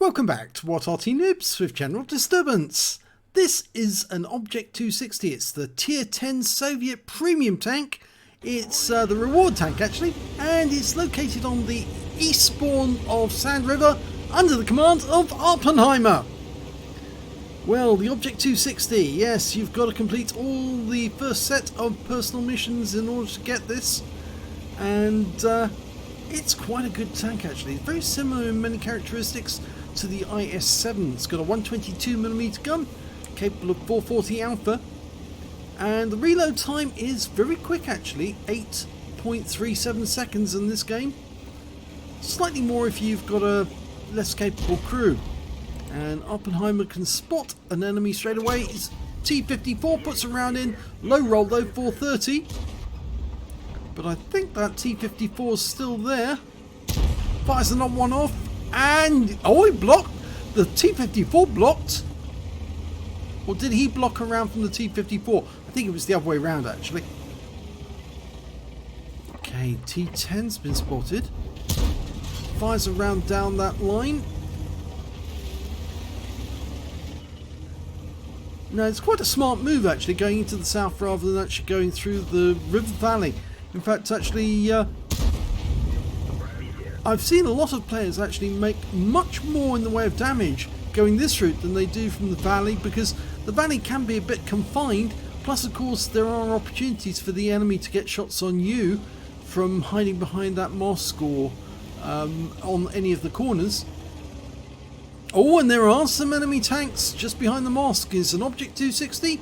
Welcome back to What Arty Noobs with General Disturbance. This is an Object 260. It's the Tier 10 Soviet premium tank. It's the reward tank actually, and it's located on the east spawn of Sand River under the command of Awppenheimer. Well, the Object 260, yes, you've got to complete all the first set of personal missions in order to get this, and it's quite a good tank actually. It's very similar in many characteristics to the IS-7. It's got a 122mm gun, capable of 440 alpha, and the reload time is very quick actually, 8.37 seconds in this game. Slightly more if you've got a less capable crew. And Awppenheimer can spot an enemy straight away. His T-54 puts a round in, low roll though, 430. But I think that T-54 is still there. Fires another one off, and oh, he blocked. The T-54 blocked. Or did he block around from the T-54? I think it was the other way around actually. Okay, T-10's been spotted. Fires around down that line. Now, it's quite a smart move actually, going into the south rather than actually going through the river valley. In fact, actually, I've seen a lot of players actually make much more in the way of damage going this route than they do from the valley, because the valley can be a bit confined. Plus, of course, there are opportunities for the enemy to get shots on you from hiding behind that mosque or on any of the corners. Oh, and there are some enemy tanks just behind the mosque. Is an Object 260,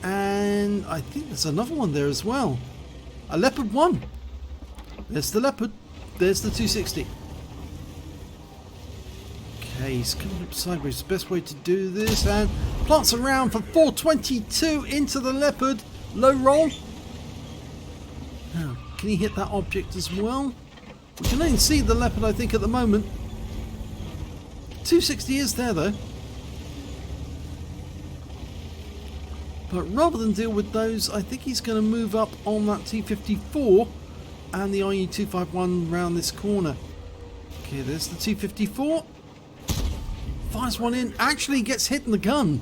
and I think there's another one there as well. A Leopard 1. There's the Leopard. There's the 260. Okay, he's coming up sideways. The best way to do this, and plants around for 422 into the Leopard. Low roll. Now, can he hit that object as well? We can only see the Leopard, I think, at the moment. 260 is there though. But rather than deal with those, I think he's going to move up on that T-54 and the IE-251 round this corner. Okay, there's the T-54. Fires one in. Actually gets hit in the gun.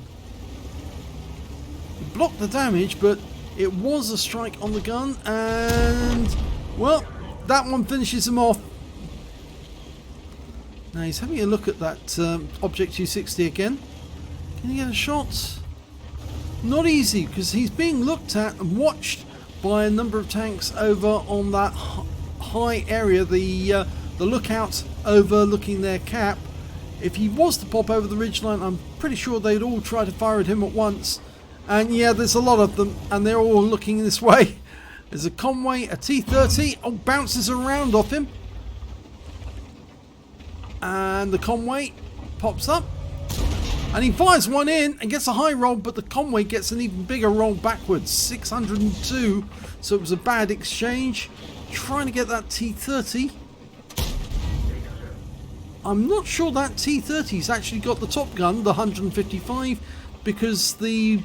Blocked the damage, but it was a strike on the gun, and well, that one finishes him off. Now he's having a look at that Object 260 again. Can he get a shot? Not easy, because he's being looked at and watched by a number of tanks over on that high area, the lookout overlooking their cap. If he was to pop over the ridgeline, I'm pretty sure they'd all try to fire at him at once. And yeah, there's a lot of them, and they're all looking this way. There's a Conway, a T-30. Oh, bounces around off him. And the Conway pops up, and he fires one in and gets a high roll, but the Conway gets an even bigger roll backwards, 602. So it was a bad exchange. Trying to get that T-30. I'm not sure that T-30's actually got the top gun, the 155, because the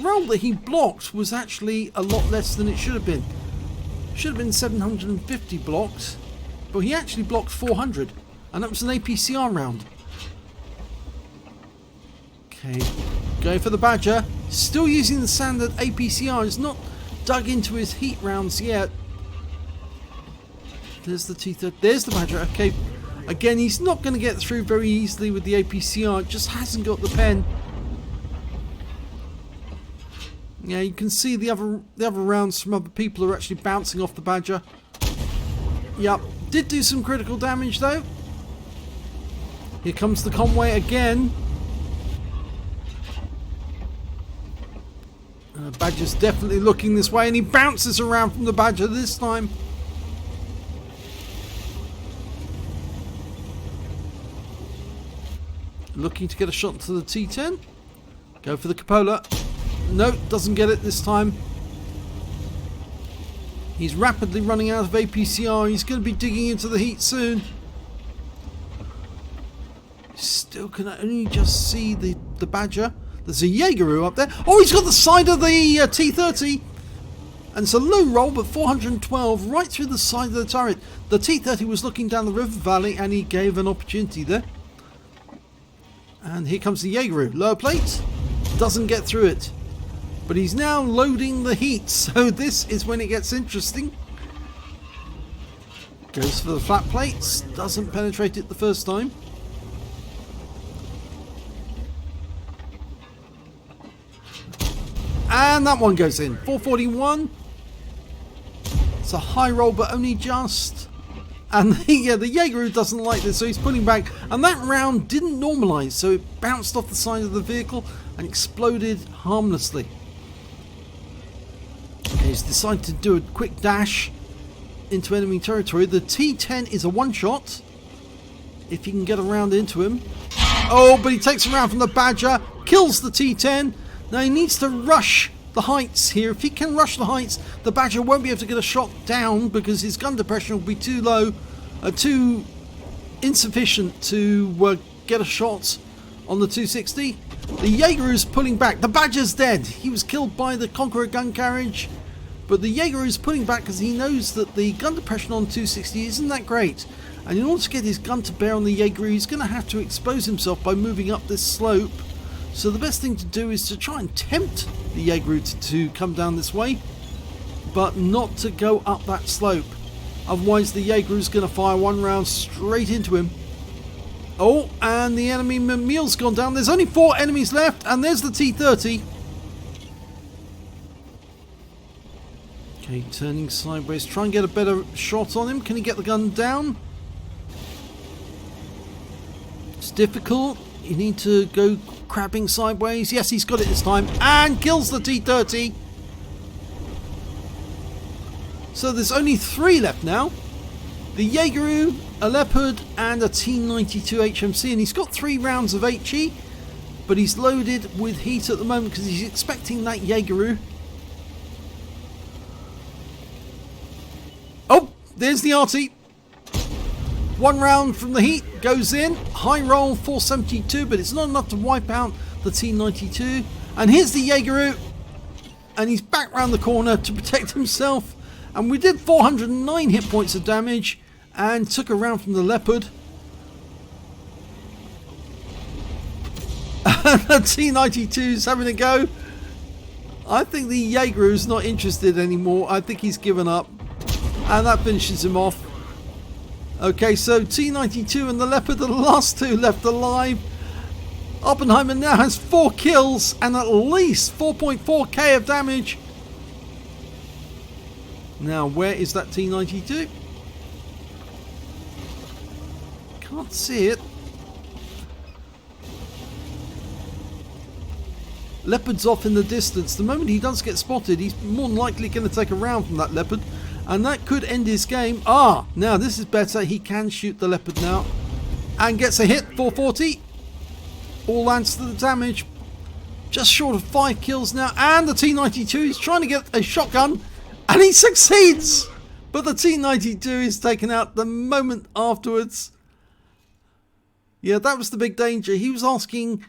roll that he blocked was actually a lot less than it should have been. Should have been 750 blocked, but he actually blocked 400. And that was an APCR round. Okay, going for the Badger. Still using the standard APCR. He's not dug into his heat rounds yet. There's the T-30. There's the Badger. Okay, again, he's not going to get through very easily with the APCR. It just hasn't got the pen. Yeah, you can see the other rounds from other people are actually bouncing off the Badger. Yep, did do some critical damage though. Here comes the Conway again. Badger's definitely looking this way, and he bounces around from the Badger this time. Looking to get a shot to the T-10. Go for the Cupola. No, doesn't get it this time. He's rapidly running out of APCR. He's going to be digging into the heat soon. Still can only just see the Badger. There's a Jaegeru up there. Oh, he's got the side of the T-30. And it's a low roll, but 412 right through the side of the turret. The T-30 was looking down the river valley, and he gave an opportunity there. And here comes the Jaeger. Lower plate. Doesn't get through it. But he's now loading the heat. So this is when it gets interesting. Goes for the flat plates. Doesn't penetrate it the first time. And that one goes in. 441. It's a high roll, but only just. And the Jaeger doesn't like this, so he's pulling back. And that round didn't normalise, so it bounced off the side of the vehicle and exploded harmlessly. Okay, he's decided to do a quick dash into enemy territory. The T10 is a one-shot, if he can get around into him. Oh, but he takes him around from the Badger, kills the T10. Now he needs to rush the heights here. If he can rush the heights, the Badger won't be able to get a shot down because his gun depression will be too low, too insufficient to get a shot on the 260. The Jaeger is pulling back. The Badger's dead. He was killed by the Conqueror gun carriage, but the Jaeger is pulling back because he knows that the gun depression on 260 isn't that great. And in order to get his gun to bear on the Jaeger, he's going to have to expose himself by moving up this slope. So the best thing to do is to try and tempt the Jaeger to come down this way, but not to go up that slope. Otherwise the Jaeger is going to fire one round straight into him. Oh, and the enemy Meal's gone down. There's only 4 enemies left, and there's the T-30. Okay, turning sideways. Try and get a better shot on him. Can he get the gun down? It's difficult. You need to go crabbing sideways. Yes, he's got it this time. And kills the T-30. So there's only 3 left now. The Jaeger, a Leopard, and a T-92 HMC. And he's got 3 rounds of HE. But he's loaded with heat at the moment because he's expecting that Jaeger. Oh, there's the Arty. 1 round from the heat goes in. High roll 472, but it's not enough to wipe out the T-92. And here's the Jaeger, and he's back round the corner to protect himself. And we did 409 hit points of damage and took a round from the Leopard. The T-92's having a go. I think the Jaeger is not interested anymore. I think he's given up. And that finishes him off. Okay, so T-92 and the Leopard are the last 2 left alive. Awppenheimer now has 4 kills and at least 4.4k of damage. Now, where is that T-92? Can't see it. Leopard's off in the distance. The moment he does get spotted, he's more than likely going to take a round from that Leopard. And that could end his game. Ah, now this is better. He can shoot the Leopard now. And gets a hit, 440. All adds to the damage. Just short of 5 kills now. And the T-92 is trying to get a shotgun. And he succeeds. But the T-92 is taken out the moment afterwards. Yeah, that was the big danger. He was asking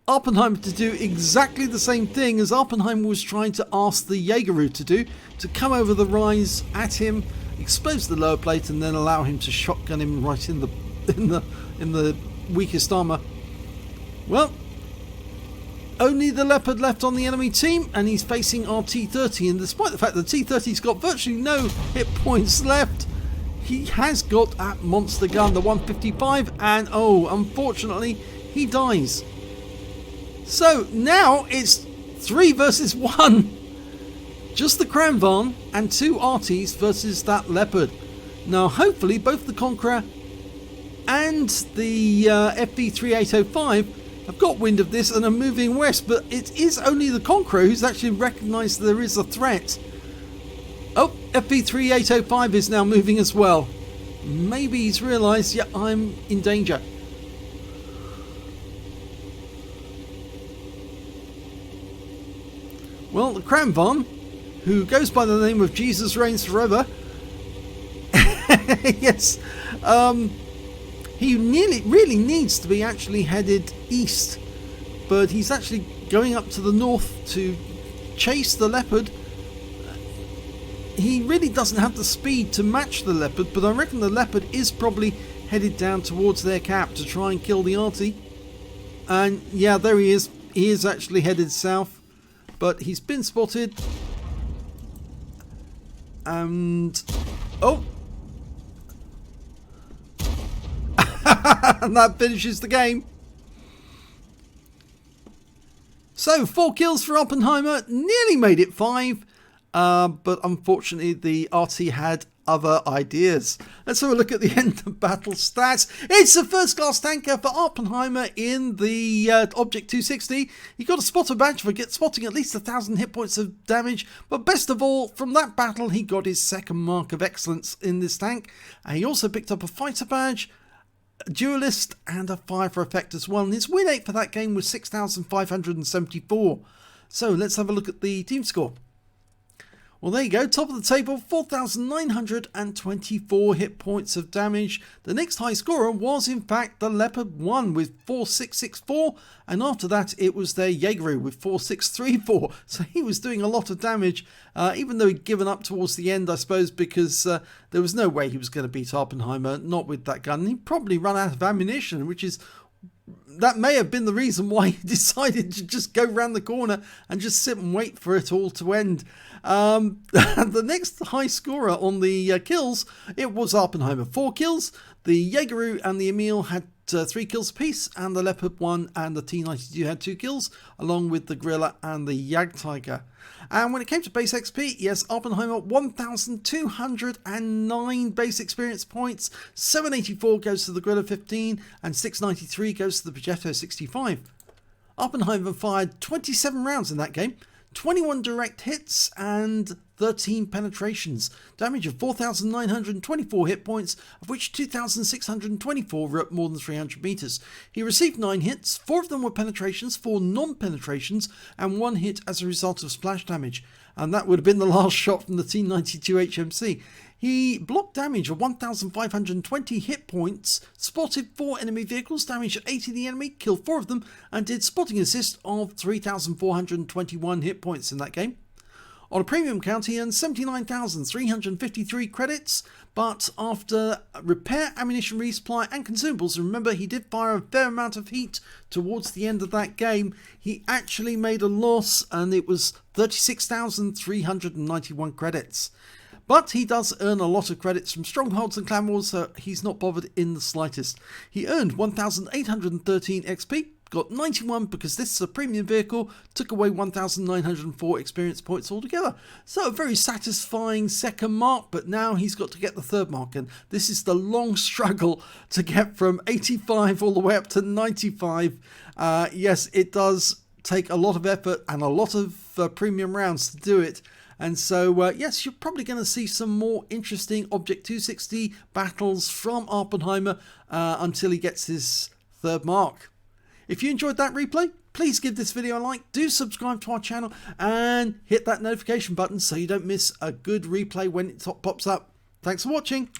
Awppenheimer to do exactly the same thing as Awppenheimer was trying to ask the Jaeger to do, to come over the rise at him, expose the lower plate, and then allow him to shotgun him right in the weakest armor. Well, only the Leopard left on the enemy team, and he's facing our T-30. And despite the fact that the T-30's got virtually no hit points left, he has got that monster gun, the 155, and oh, unfortunately, he dies. So now it's 3 versus 1. Just the Kranvan and 2 Artys versus that Leopard. Now hopefully both the Conqueror and the FV3805 have got wind of this and are moving west, but it is only the Conqueror who's actually recognised there is a threat. Oh, FV3805 is now moving as well. Maybe he's realised, yeah, I'm in danger. Well, the Kranvan, who goes by the name of Jesus Reigns Forever, yes, he really needs to be actually headed east, but he's actually going up to the north to chase the Leopard. He really doesn't have the speed to match the Leopard, but I reckon the Leopard is probably headed down towards their cap to try and kill the Arty. And yeah, there he is. He is actually headed south, but he's been spotted. And oh, and that finishes the game. So 4 kills for Awppenheimer, nearly made it 5, but unfortunately the Arty had other ideas. Let's have a look at the end of battle stats. It's a first class tanker for Awppenheimer in the Object 260. He got a spotter badge for spotting at least 1,000 hit points of damage, but best of all, from that battle he got his second mark of excellence in this tank. He also picked up a fighter badge, duelist, and a fire for effect as well, and his win rate for that game was 6,574. So let's have a look at the team score. Well, there you go, top of the table, 4,924 hit points of damage. The next high scorer was in fact the Leopard 1 with 4,664, and after that it was their Jaegeru with 4,634. So he was doing a lot of damage, even though he'd given up towards the end, I suppose, because there was no way he was going to beat Awppenheimer, not with that gun. He'd probably run out of ammunition, which is... that may have been the reason why he decided to just go round the corner and just sit and wait for it all to end. The next high scorer on the kills, it was Awppenheimer, 4 kills. The Jaegeru and the Emil had 3 kills apiece, and the Leopard 1 and the T92 had 2 kills, along with the Gorilla and the Jagdtiger. And when it came to base XP, yes, Awppenheimer 1,209 base experience points, 784 goes to the Gorilla 15, and 693 goes to the Progetto 65. Awppenheimer fired 27 rounds in that game, 21 direct hits and 13 penetrations, damage of 4,924 hit points, of which 2,624 were at more than 300 meters. He received 9 hits, 4 of them were penetrations, 4 non-penetrations, and 1 hit as a result of splash damage. And that would have been the last shot from the T92 HMC. He blocked damage of 1,520 hit points, spotted 4 enemy vehicles, damaged 80 of the enemy, killed 4 of them, and did spotting assist of 3,421 hit points in that game. On a premium count, he earned 79,353 credits, but after repair, ammunition resupply and consumables, remember he did fire a fair amount of heat towards the end of that game, he actually made a loss, and it was 36,391 credits. But he does earn a lot of credits from strongholds and clan wars, so he's not bothered in the slightest. He earned 1,813 XP, got 91 because this is a premium vehicle, took away 1,904 experience points altogether. So a very satisfying second mark, but now he's got to get the third mark, and this is the long struggle to get from 85 all the way up to 95. Yes, it does take a lot of effort and a lot of premium rounds to do it. And so, yes, you're probably going to see some more interesting Object 260 battles from Awppenheimer until he gets his third mark. If you enjoyed that replay, please give this video a like, do subscribe to our channel, and hit that notification button so you don't miss a good replay when it pops up. Thanks for watching.